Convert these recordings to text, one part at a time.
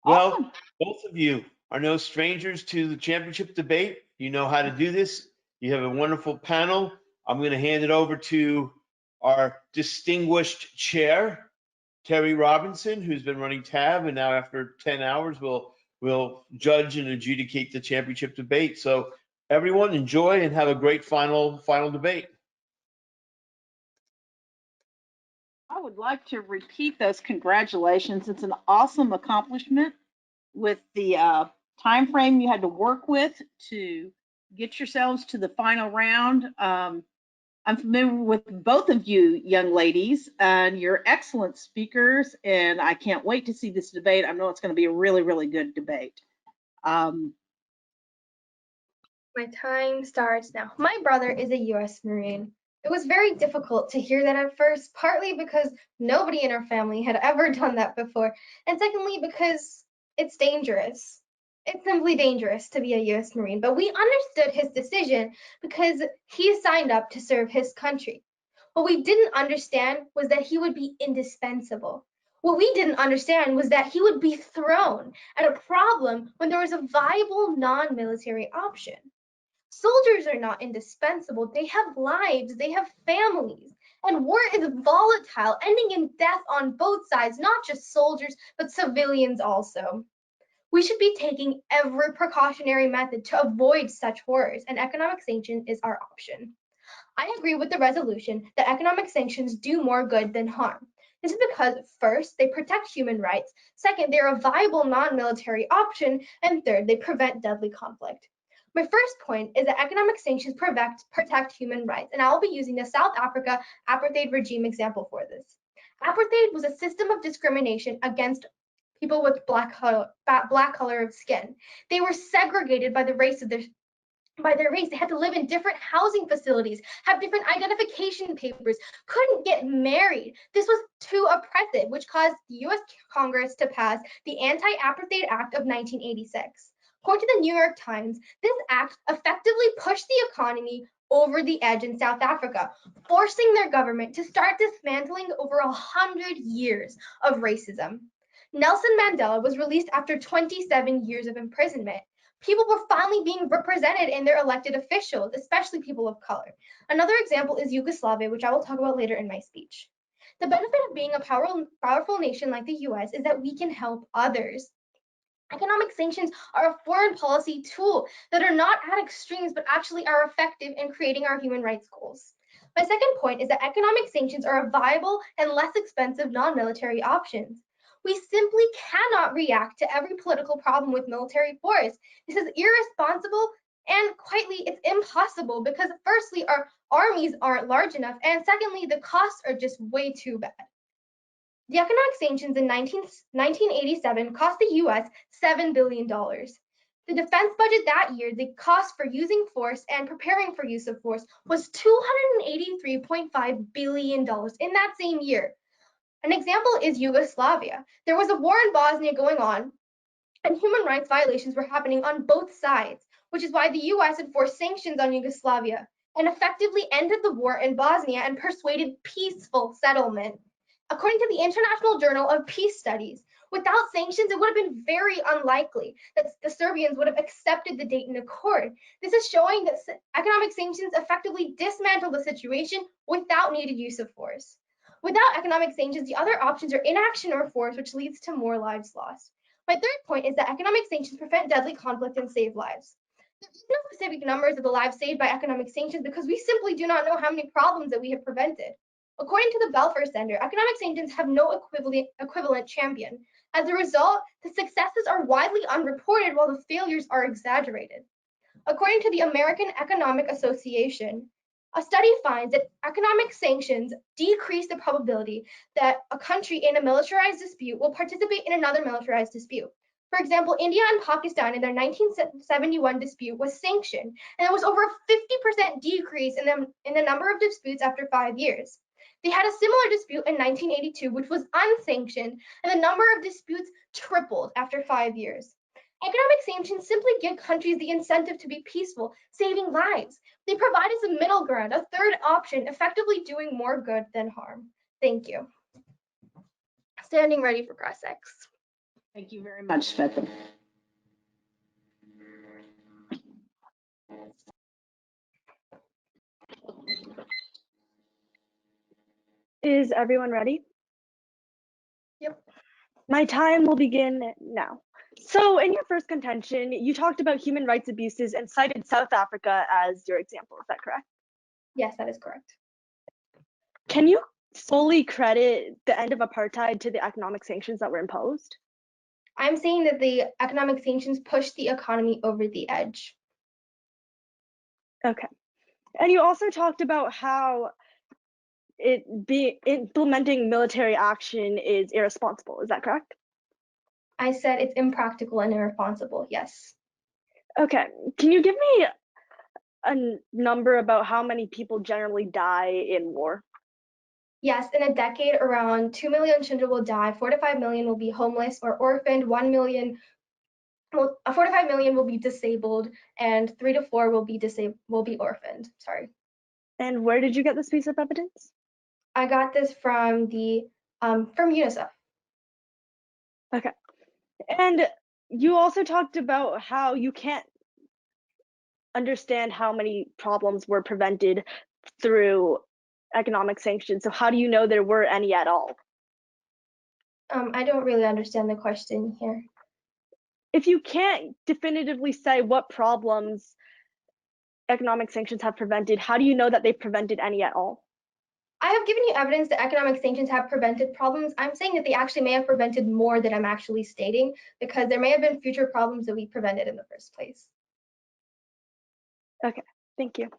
Well, Awesome. both of you are no strangers to the championship debate. You know how to do this. You have a wonderful panel. I'm going to hand it over to our distinguished chair, Terry Robinson, who's been running tab, and now after 10 hours, we'll judge and adjudicate the championship debate. So everyone enjoy and have a great final debate. I would like to repeat those congratulations. It's an awesome accomplishment with the time frame you had to work with to get yourselves to the final round. I'm familiar with both of you young ladies, and you're excellent speakers, and I can't wait to see this debate. I know it's going to be a really, really good debate. My time starts now. My brother is a U.S. Marine. It was very difficult to hear that at first, partly because nobody in our family had ever done that before, and secondly because it's dangerous. It's simply dangerous to be a U.S. Marine, but we understood his decision because he signed up to serve his country. What we didn't understand was that he would be indispensable. What we didn't understand was that he would be thrown at a problem when there was a viable non-military option. Soldiers are not indispensable. They have lives, they have families. And war is volatile, ending in death on both sides, not just soldiers, but civilians also. We should be taking every precautionary method to avoid such horrors, and economic sanction is our option. I agree with the resolution that economic sanctions do more good than harm. This is because, first, they protect human rights, second, they're a viable non-military option, and third, they prevent deadly conflict. My first point is that economic sanctions protect human rights, and I will be using the South Africa apartheid regime example for this. Apartheid was a system of discrimination against people with black color of skin. They were segregated by their race. They had to live in different housing facilities, have different identification papers, couldn't get married. This was too oppressive, which caused the US Congress to pass the Anti-Apartheid Act of 1986. According to the New York Times, this act effectively pushed the economy over the edge in South Africa, forcing their government to start dismantling over 100 years of racism. Nelson Mandela was released after 27 years of imprisonment. People were finally being represented in their elected officials, especially people of color. Another example is Yugoslavia, which I will talk about later in my speech. The benefit of being a powerful nation like the US is that we can help others. Economic sanctions are a foreign policy tool that are not at extremes, but actually are effective in creating our human rights goals. My second point is that economic sanctions are a viable and less expensive non-military options. We simply cannot react to every political problem with military force. This is irresponsible and quietly it's impossible because firstly, our armies aren't large enough, and secondly, the costs are just way too bad. The economic sanctions in 1987 cost the US $7 billion. The defense budget that year, the cost for using force and preparing for use of force was $283.5 billion in that same year. An example is Yugoslavia. There was a war in Bosnia going on, and human rights violations were happening on both sides, which is why the US enforced sanctions on Yugoslavia and effectively ended the war in Bosnia and persuaded peaceful settlement. According to the International Journal of Peace Studies, without sanctions, it would have been very unlikely that the Serbians would have accepted the Dayton Accord. This is showing that economic sanctions effectively dismantle the situation without needed use of force. Without economic sanctions, the other options are inaction or force, which leads to more lives lost. My third point is that economic sanctions prevent deadly conflict and save lives. There is no specific numbers of the lives saved by economic sanctions because we simply do not know how many problems that we have prevented. According to the Belfer Center, economic sanctions have no equivalent champion. As a result, the successes are widely unreported while the failures are exaggerated. According to the American Economic Association, a study finds that economic sanctions decrease the probability that a country in a militarized dispute will participate in another militarized dispute. For example, India and Pakistan in their 1971 dispute was sanctioned, and there was over a 50% decrease in the number of disputes after 5 years. They had a similar dispute in 1982, which was unsanctioned, and the number of disputes tripled after 5 years. Economic sanctions simply give countries the incentive to be peaceful, saving lives. They provide us a middle ground, a third option, effectively doing more good than harm. Thank you. Standing ready for cross-ex. Thank you very much, Svetha. Is everyone ready? Yep. My time will begin now. So in your first contention, you talked about human rights abuses and cited South Africa as your example. Is that correct? Yes, that is correct. Can you solely credit the end of apartheid to the economic sanctions that were imposed? I'm saying that the economic sanctions pushed the economy over the edge. Okay. And you also talked about how implementing military action is irresponsible. Is that correct? I said it's impractical and irresponsible. Yes. Okay. Can you give me a number about how many people generally die in war? Yes, in a decade, around 2 million children will die, 4 to 5 million will be homeless or orphaned, 1 million, 4 to 5 million will be disabled, and 3 to 4 will be orphaned. Sorry. And where did you get this piece of evidence? I got this from from UNICEF. Okay. And you also talked about how you can't understand how many problems were prevented through economic sanctions. So how do you know there were any at all? I don't really understand the question here. If you can't definitively say what problems economic sanctions have prevented, how do you know that they've prevented any at all? I have given you evidence that economic sanctions have prevented problems. I'm saying that they actually may have prevented more than I'm actually stating, because there may have been future problems that we prevented in the first place. Okay, thank you.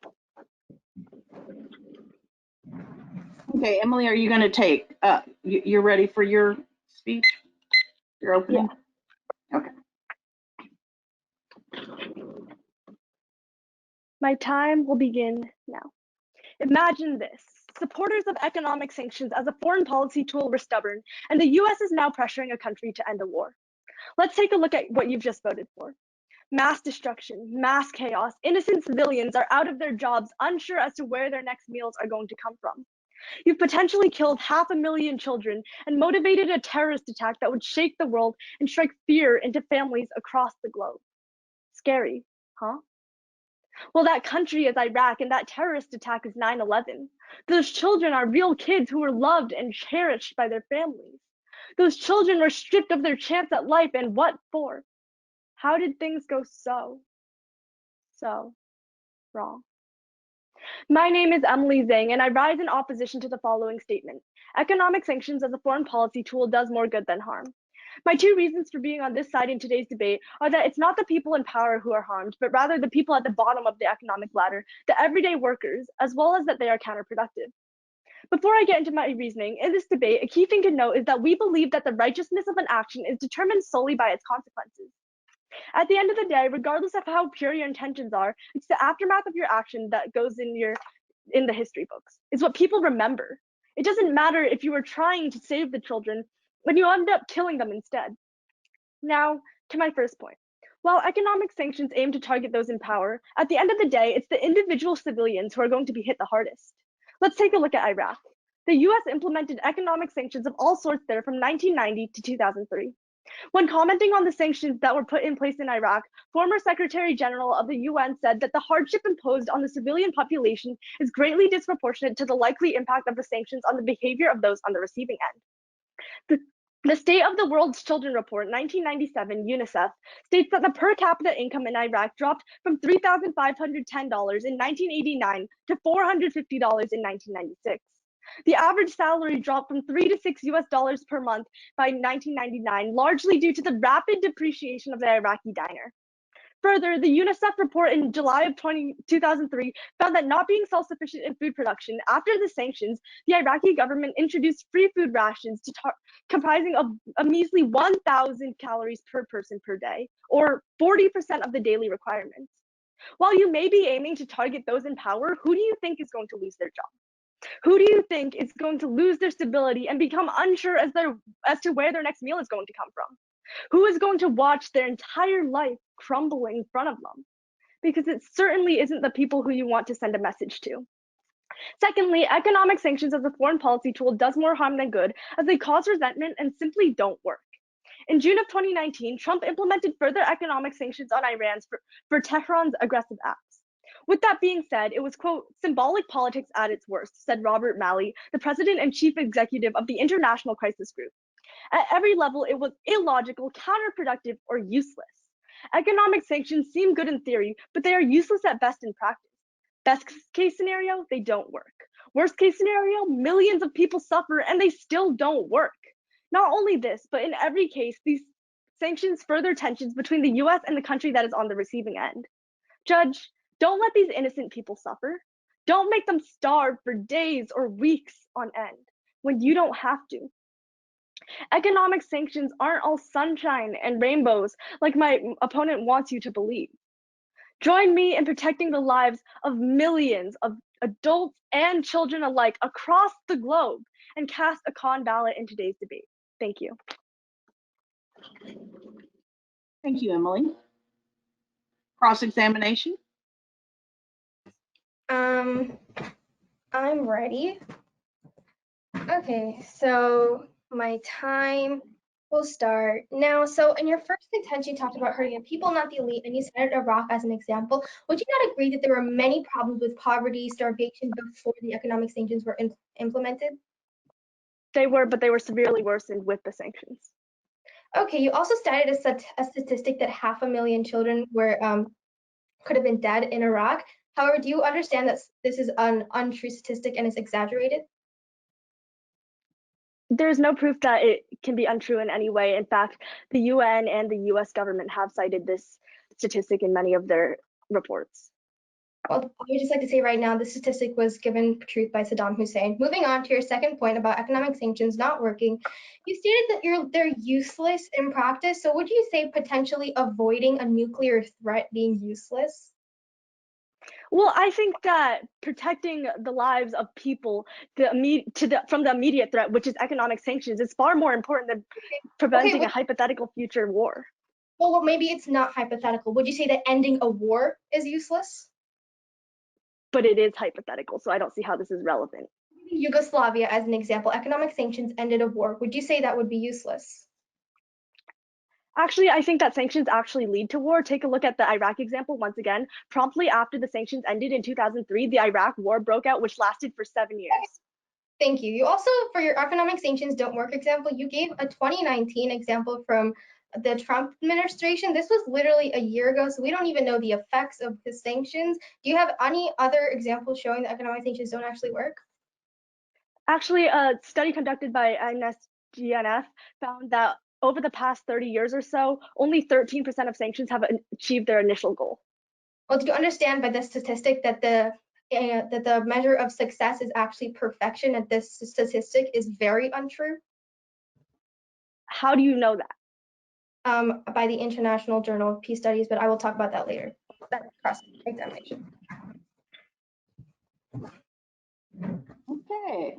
Okay, Emily, are you going to take, you're ready for your speech? Your opening? Yeah. Okay. My time will begin now. Imagine this. Supporters of economic sanctions as a foreign policy tool were stubborn, and the US is now pressuring a country to end a war. Let's take a look at what you've just voted for. Mass destruction, mass chaos, innocent civilians are out of their jobs, unsure as to where their next meals are going to come from. You've potentially killed 500,000 children and motivated a terrorist attack that would shake the world and strike fear into families across the globe. Scary, huh? Well, that country is Iraq, and that terrorist attack is 9/11. Those children are real kids who were loved and cherished by their families. Those children were stripped of their chance at life, and what for? How did things go so wrong? My name is Emily Zhang, and I rise in opposition to the following statement. Economic sanctions as a foreign policy tool does more good than harm. My two reasons for being on this side in today's debate are that it's not the people in power who are harmed, but rather the people at the bottom of the economic ladder, the everyday workers, as well as that they are counterproductive. Before I get into my reasoning, in this debate, a key thing to note is that we believe that the righteousness of an action is determined solely by its consequences. At the end of the day, regardless of how pure your intentions are, it's the aftermath of your action that goes in the history books. It's what people remember. It doesn't matter if you were trying to save the children when you end up killing them instead. Now, to my first point. While economic sanctions aim to target those in power, at the end of the day, it's the individual civilians who are going to be hit the hardest. Let's take a look at Iraq. The US implemented economic sanctions of all sorts there from 1990 to 2003. When commenting on the sanctions that were put in place in Iraq, former Secretary General of the UN said that the hardship imposed on the civilian population is greatly disproportionate to the likely impact of the sanctions on the behavior of those on the receiving end. The State of the World's Children Report, 1997, UNICEF, states that the per capita income in Iraq dropped from $3,510 in 1989 to $450 in 1996. The average salary dropped from $3 to $6 per month by 1999, largely due to the rapid depreciation of the Iraqi dinar. Further, the UNICEF report in July of 2003 found that not being self-sufficient in food production, after the sanctions, the Iraqi government introduced free food rations comprising of a measly 1,000 calories per person per day, or 40% of the daily requirements. While you may be aiming to target those in power, who do you think is going to lose their job? Who do you think is going to lose their stability and become unsure as to where their next meal is going to come from? Who is going to watch their entire life crumble in front of them? Because it certainly isn't the people who you want to send a message to. Secondly, economic sanctions as a foreign policy tool does more harm than good, as they cause resentment and simply don't work. In June of 2019, Trump implemented further economic sanctions on Iran for Tehran's aggressive acts. With that being said, it was, quote, symbolic politics at its worst, said Robert Malley, the president and chief executive of the International Crisis Group. At every level, it was illogical, counterproductive, or useless. Economic sanctions seem good in theory, but they are useless at best in practice. Best case scenario, they don't work. Worst case scenario, millions of people suffer and they still don't work. Not only this, but in every case, these sanctions further tensions between the US and the country that is on the receiving end. Judge, don't let these innocent people suffer. Don't make them starve for days or weeks on end when you don't have to. Economic sanctions aren't all sunshine and rainbows like my opponent wants you to believe. Join me in protecting the lives of millions of adults and children alike across the globe and cast a con ballot in today's debate. Thank you. Thank you, Emily. Cross-examination. I'm ready. Okay, so my time will start now. So in your first contention, you talked about hurting people, not the elite, and you cited Iraq as an example. Would you not agree that there were many problems with poverty, starvation before the economic sanctions were implemented? They were, but they were severely worsened with the sanctions. Okay, you also cited a statistic that 500,000 children were could have been dead in Iraq. However, do you understand that this is an untrue statistic and is exaggerated? There's no proof that it can be untrue in any way. In fact, the UN and the US government have cited this statistic in many of their reports. Well, I would just like to say right now, this statistic was given truth by Saddam Hussein. Moving on to your second point about economic sanctions not working, you stated that they're useless in practice. So would you say potentially avoiding a nuclear threat being useless? Well, I think that protecting the lives of people from the immediate threat, which is economic sanctions, is far more important than preventing a hypothetical future war. Well, maybe it's not hypothetical. Would you say that ending a war is useless? But it is hypothetical, so I don't see how this is relevant. Yugoslavia as an example, economic sanctions ended a war. Would you say that would be useless? Actually, I think that sanctions actually lead to war. Take a look at the Iraq example once again. Promptly after the sanctions ended in 2003, the Iraq war broke out, which lasted for 7 years. Thank you. You also, for your economic sanctions don't work example, you gave a 2019 example from the Trump administration. This was literally a year ago, so we don't even know the effects of the sanctions. Do you have any other examples showing that economic sanctions don't actually work? Actually, a study conducted by NSGNF found that over the past 30 years or so, only 13% of sanctions have achieved their initial goal. Well, do you understand by this statistic that the measure of success is actually perfection, and this statistic is very untrue? How do you know that? By the International Journal of Peace Studies, but I will talk about that later. That's cross-examination. Okay.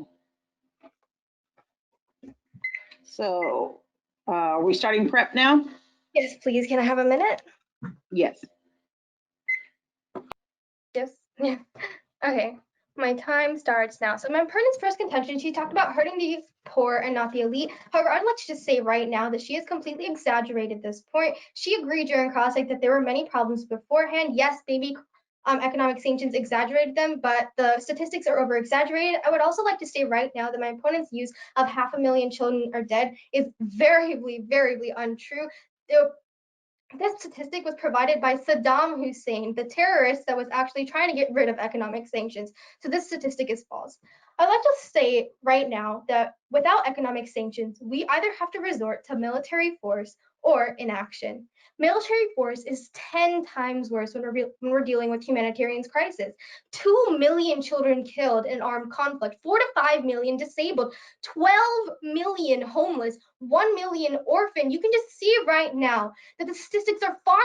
So are we starting prep now? Yes, please. Can I have a minute? Yes. Yes. Yeah. Okay. My time starts now. So my opponent's first contention, she talked about hurting the poor and not the elite. However, I'd like to just say right now that she has completely exaggerated this point. She agreed during cross-exam that there were many problems beforehand. Yes, maybe economic sanctions exaggerated them, but the statistics are over-exaggerated. I would also like to say right now that my opponent's use of 500,000 children are dead is very, very untrue. This statistic was provided by Saddam Hussein, the terrorist that was actually trying to get rid of economic sanctions. So this statistic is false. I'd like to say right now that without economic sanctions, we either have to resort to military force or inaction. Military force is 10 times worse when we're dealing with humanitarian crisis. 2 million children killed in armed conflict, 4 to 5 million disabled, 12 million homeless, 1 million orphan. You can just see right now that the statistics are far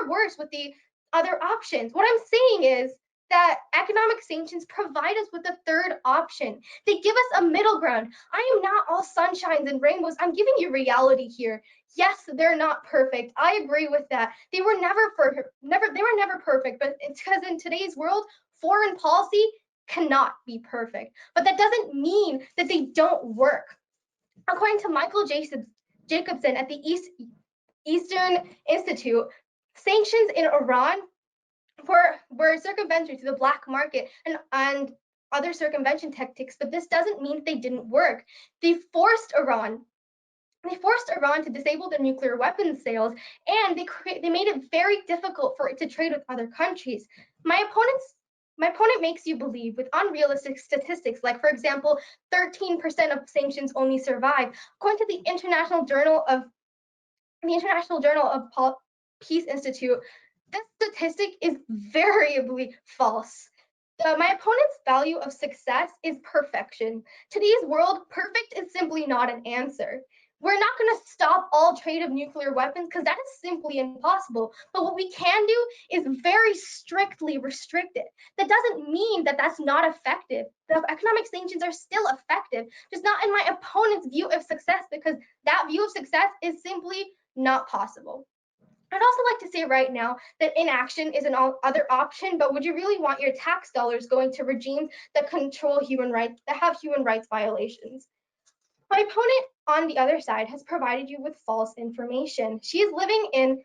worse with the other options. What I'm saying is that economic sanctions provide us with a third option. They give us a middle ground. I am not all sunshines and rainbows. I'm giving you reality here. Yes, they're not perfect. I agree with that. They were never perfect, but it's because in today's world, foreign policy cannot be perfect. But that doesn't mean that they don't work. According to Michael J. Jacobson at the Eastern Institute, sanctions in Iran were circumvention to the black market and other circumvention tactics, but this doesn't mean they didn't work. They forced Iran to disable their nuclear weapons sales, and they made it very difficult for it to trade with other countries. My opponent makes you believe with unrealistic statistics, like, for example, 13% of sanctions only survive. According to the International Journal of Peace Institute, this statistic is variably false. My opponent's value of success is perfection. Today's world, perfect is simply not an answer. We're not going to stop all trade of nuclear weapons because that is simply impossible. But what we can do is very strictly restrict it. That doesn't mean that that's not effective. The economic sanctions are still effective, just not in my opponent's view of success, because that view of success is simply not possible. I'd also like to say right now that inaction is an other option, but would you really want your tax dollars going to regimes that control human rights, that have human rights violations? My opponent, on the other side, has provided you with false information. She's living in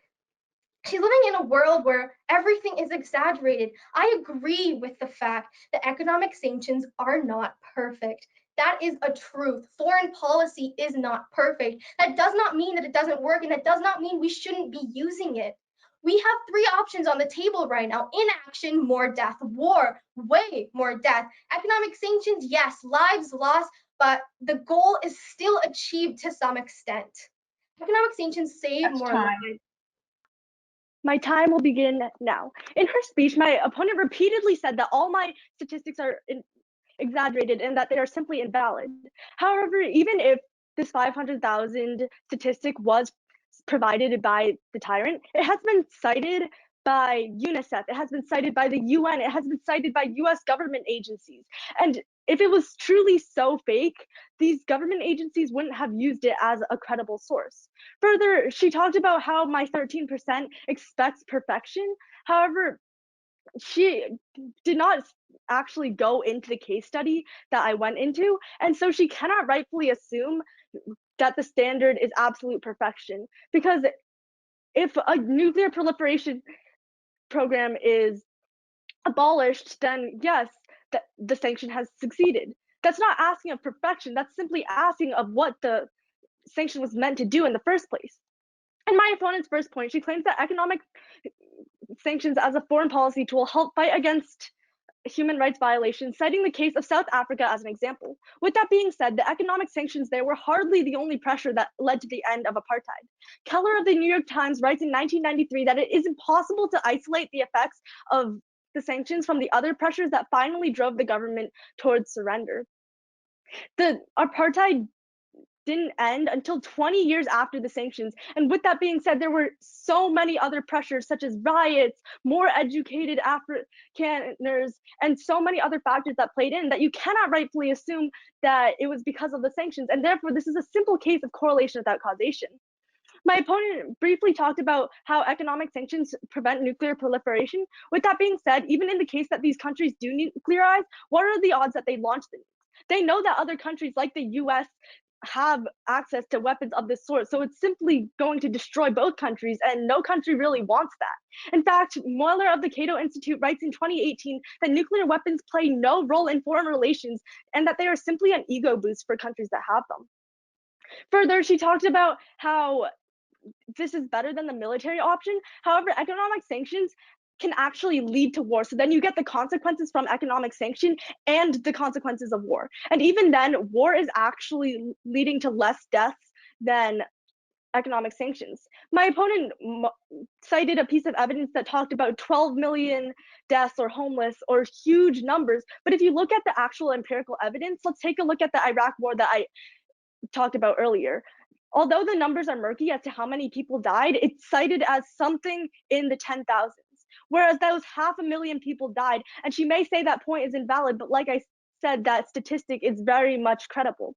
a world where everything is exaggerated. I agree with the fact that economic sanctions are not perfect. That is a truth. Foreign policy is not perfect. That does not mean that it doesn't work, and that does not mean we shouldn't be using it. We have three options on the table right now: inaction, more death; war, way more death; economic sanctions, yes, lives lost, but the goal is still achieved to some extent. Economic sanctions save That's more time. lives. My time will begin now. In her speech, my opponent repeatedly said that all my statistics are exaggerated and that they are simply invalid. However, even if this 500,000 statistic was provided by the tyrant, it has been cited by UNICEF, it has been cited by the UN, it has been cited by US government agencies. And if it was truly so fake, these government agencies wouldn't have used it as a credible source. Further, she talked about how my 13% expects perfection. However, she did not actually go into the case study that I went into, and so she cannot rightfully assume that the standard is absolute perfection, because if a nuclear proliferation program is abolished, then yes, the sanction has succeeded. That's not asking of perfection, that's simply asking of what the sanction was meant to do in the first place. In my opponent's first point, she claims that economic sanctions as a foreign policy tool help fight against human rights violations, citing the case of South Africa as an example. With that being said, the economic sanctions there were hardly the only pressure that led to the end of apartheid. Keller of the New York Times writes in 1993 that it is impossible to isolate the effects of the sanctions from the other pressures that finally drove the government towards surrender. The apartheid didn't end until 20 years after the sanctions. And with that being said, there were so many other pressures, such as riots, more educated Afrikaners, and so many other factors that played in, that you cannot rightfully assume that it was because of the sanctions. And therefore, this is a simple case of correlation without causation. My opponent briefly talked about how economic sanctions prevent nuclear proliferation. With that being said, even in the case that these countries do nuclearize, what are the odds that they launch the nukes? They know that other countries like the US have access to weapons of this sort, so it's simply going to destroy both countries, and no country really wants that. In fact, Moeller of the Cato Institute writes in 2018 that nuclear weapons play no role in foreign relations and that they are simply an ego boost for countries that have them. Further, she talked about how this is better than the military option. However, economic sanctions can actually lead to war. So then you get the consequences from economic sanction and the consequences of war. And even then, war is actually leading to less deaths than economic sanctions. My opponent cited a piece of evidence that talked about 12 million deaths or homeless or huge numbers. But if you look at the actual empirical evidence, let's take a look at the Iraq war that I talked about earlier. Although the numbers are murky as to how many people died, it's cited as something in the 10,000s, whereas those 500,000 people died. And she may say that point is invalid, but like I said, that statistic is very much credible.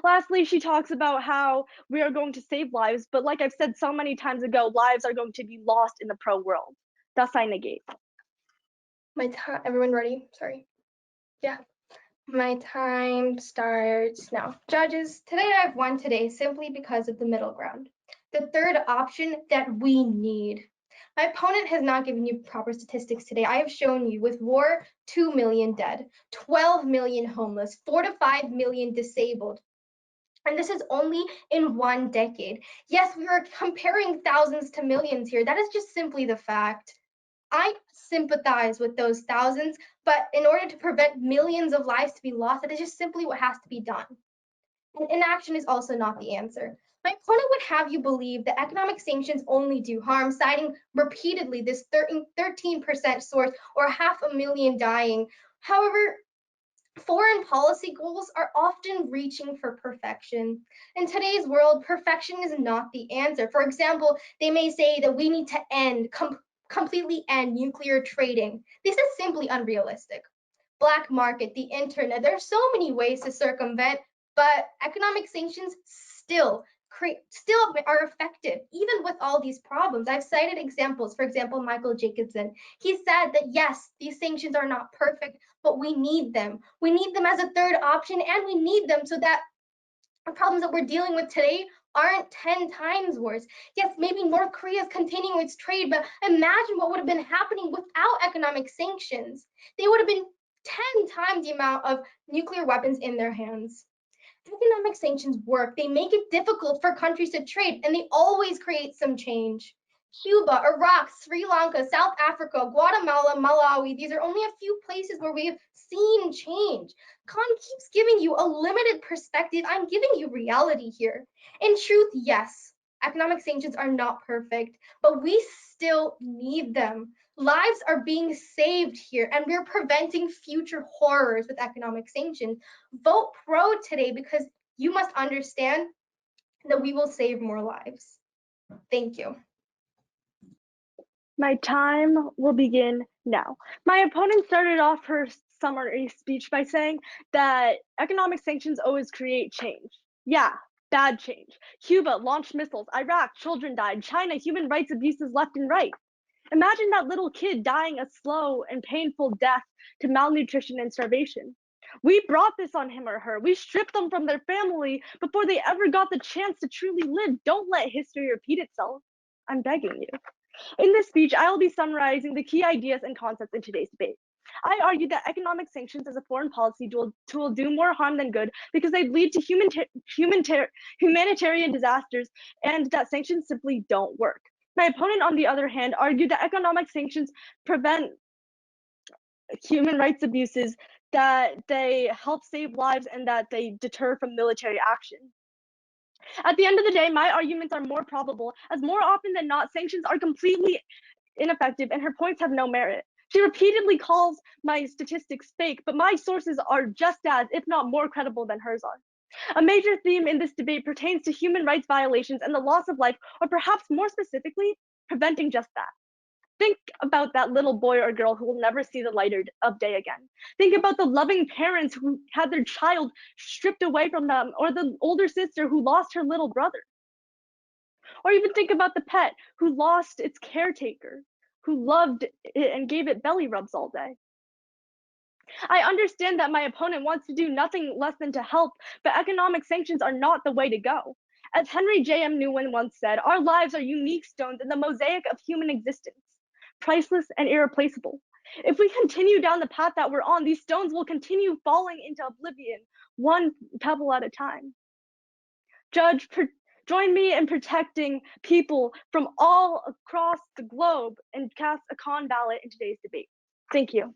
Lastly, she talks about how we are going to save lives, but like I've said so many times ago, lives are going to be lost in the pro world. Thus I negate. Everyone ready? Sorry. Yeah. My time starts now. Judges, today I've won today simply because of the middle ground. The third option that we need. My opponent has not given you proper statistics today. I have shown you with war, 2 million dead, 12 million homeless, 4 to 5 million disabled. And this is only in one decade. Yes, we are comparing thousands to millions here. That is just simply the fact. I sympathize with those thousands, but in order to prevent millions of lives to be lost, that is just simply what has to be done. And inaction is also not the answer. My opponent would have you believe that economic sanctions only do harm, citing repeatedly this 13% source or 500,000 dying. However, foreign policy goals are often reaching for perfection. In today's world, perfection is not the answer. For example, they may say that we need to completely end nuclear trading. This is simply unrealistic. Black market, the internet, there are so many ways to circumvent, but economic sanctions still are effective, even with all these problems. I've cited examples, for example, Michael Jacobson. He said that yes, these sanctions are not perfect, but we need them. We need them as a third option, and we need them so that the problems that we're dealing with today aren't 10 times worse. Yes, maybe North Korea is continuing its trade, but imagine what would have been happening without economic sanctions. They would have been 10 times the amount of nuclear weapons in their hands. Economic sanctions work. They make it difficult for countries to trade, and they always create some change. Cuba, Iraq, Sri Lanka, South Africa, Guatemala, Malawi, these are only a few places where we have seen change. Khan keeps giving you a limited perspective. I'm giving you reality here. In truth, yes, economic sanctions are not perfect, but we still need them. Lives are being saved here, and we're preventing future horrors with economic sanctions. Vote pro today because you must understand that we will save more lives. Thank you. My time will begin now. My opponent started off her summary speech by saying that economic sanctions always create change. Yeah, bad change. Cuba launched missiles, Iraq, children died, China, human rights abuses left and right. Imagine that little kid dying a slow and painful death to malnutrition and starvation. We brought this on him or her. We stripped them from their family before they ever got the chance to truly live. Don't let history repeat itself. I'm begging you. In this speech, I will be summarizing the key ideas and concepts in today's debate. I argue that economic sanctions as a foreign policy tool do more harm than good because they lead to humanitarian disasters and that sanctions simply don't work. My opponent, on the other hand, argued that economic sanctions prevent human rights abuses, that they help save lives, and that they deter from military action. At the end of the day, my arguments are more probable, as more often than not, sanctions are completely ineffective and her points have no merit. She repeatedly calls my statistics fake, but my sources are just as, if not more credible than hers are. A major theme in this debate pertains to human rights violations and the loss of life, or perhaps more specifically, preventing just that. Think about that little boy or girl who will never see the light of day again. Think about the loving parents who had their child stripped away from them, or the older sister who lost her little brother. Or even think about the pet who lost its caretaker, who loved it and gave it belly rubs all day. I understand that my opponent wants to do nothing less than to help, but economic sanctions are not the way to go. As Henry J.M. Newman once said, our lives are unique stones in the mosaic of human existence, priceless and irreplaceable. If we continue down the path that we're on, these stones will continue falling into oblivion, one pebble at a time. Judge, join me in protecting people from all across the globe and cast a con ballot in today's debate. Thank you.